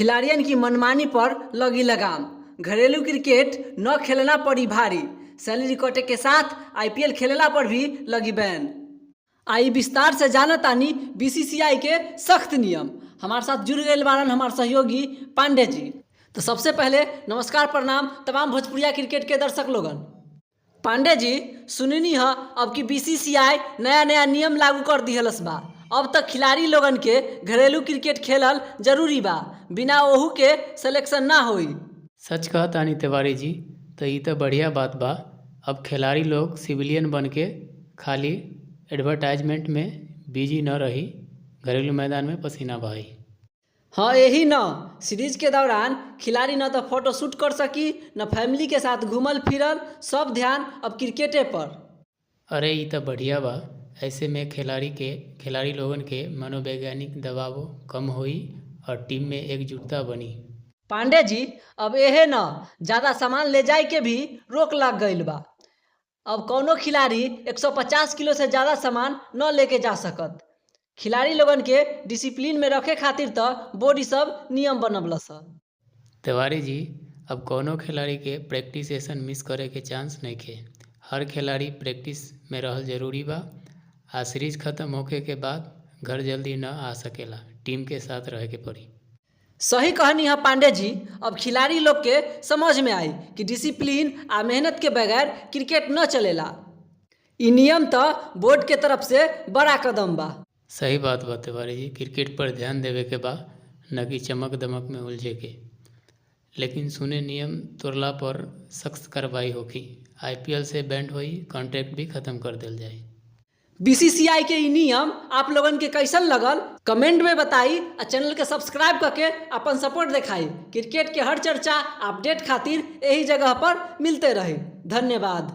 खिलाड़ियन की मनमानी पर लगी लगाम। घरेलू क्रिकेट न खेलना पड़ी भारी। सैलरी कटे के साथ आईपीएल खेलना पर भी लगी बैन। आई विस्तार से जानतानी बीसीसीआई के सख्त नियम। हमारे साथ जुड़ गए बारन हमारे सहयोगी पांडे जी। तो सबसे पहले नमस्कार प्रणाम तमाम भोजपुरिया क्रिकेट के दर्शक लोगन। पांडे जी, सुननी है अब की बीसीसीआई नया नया नियम लागू कर दिहलस बा। अब तक खिलाड़ी लोगन के घरेलू क्रिकेट खेलल जरूरी बा, बिना ओहू के सिलेक्शन ना होई। सच कहतानी तिवारी जी, तो ये तो बढ़िया बात बा। अब खिलाड़ी लोग सिविलियन बन के खाली एडवर्टाइजमेंट में बिजी न रही, घरेलू मैदान में पसीना बहाई। हाँ, यही न सीरीज के दौरान खिलाड़ी न तो फोटो शूट कर सकी न फैमिली के साथ घूमल फिरल, सब ध्यान अब क्रिकेटे पर। अरे ये तो बढ़िया बा। ऐसे में खिलाड़ी लोगन के मनोवैज्ञानिक दबाव कम होई और टीम में एकजुटता बनी। पांडे जी, अब यहे न ज़्यादा सामान ले जाए के भी रोक लग गईल बा। अब कौनो खिलाड़ी 150 किलो से ज़्यादा सामान न लेके जा सकत। खिलाड़ी लोगन के डिसिप्लिन में रखे खातिर तो बोर्ड सब नियम बनवलस। तिवारी जी, अब कौनो खिलाड़ी के प्रैक्टिस सेशन मिस करे के चांस नहीं खे। हर खिलाड़ी प्रैक्टिस में रहल जरूरी बा। आ सीरीज खत्म होखे के बाद घर जल्दी न आ सकेला, टीम के साथ रहे के पड़ी। सही कहनी है पांडे जी। अब खिलाड़ी लोग के समझ में आई कि डिसिप्लिन आ मेहनत के बगैर क्रिकेट न चलेला। ई नियम तो बोर्ड के तरफ से बड़ा कदम बा। सही बात बा तिवारी जी, क्रिकेट पर ध्यान देवे के बा, न कि चमक दमक में उलझे के। लेकिन सुने नियम तोड़ला पर सख्त कार्रवाई होगी। आईपीएल से बैंड होई, कॉन्ट्रैक्ट भी खत्म कर दिल जाए। बीसीसीआई के ई नियम आप लोगन के कैसन लगल कमेंट में बताई और चैनल के सब्सक्राइब करके अपन सपोर्ट दिखाई। क्रिकेट के हर चर्चा अपडेट खातिर यही जगह पर मिलते रही। धन्यवाद।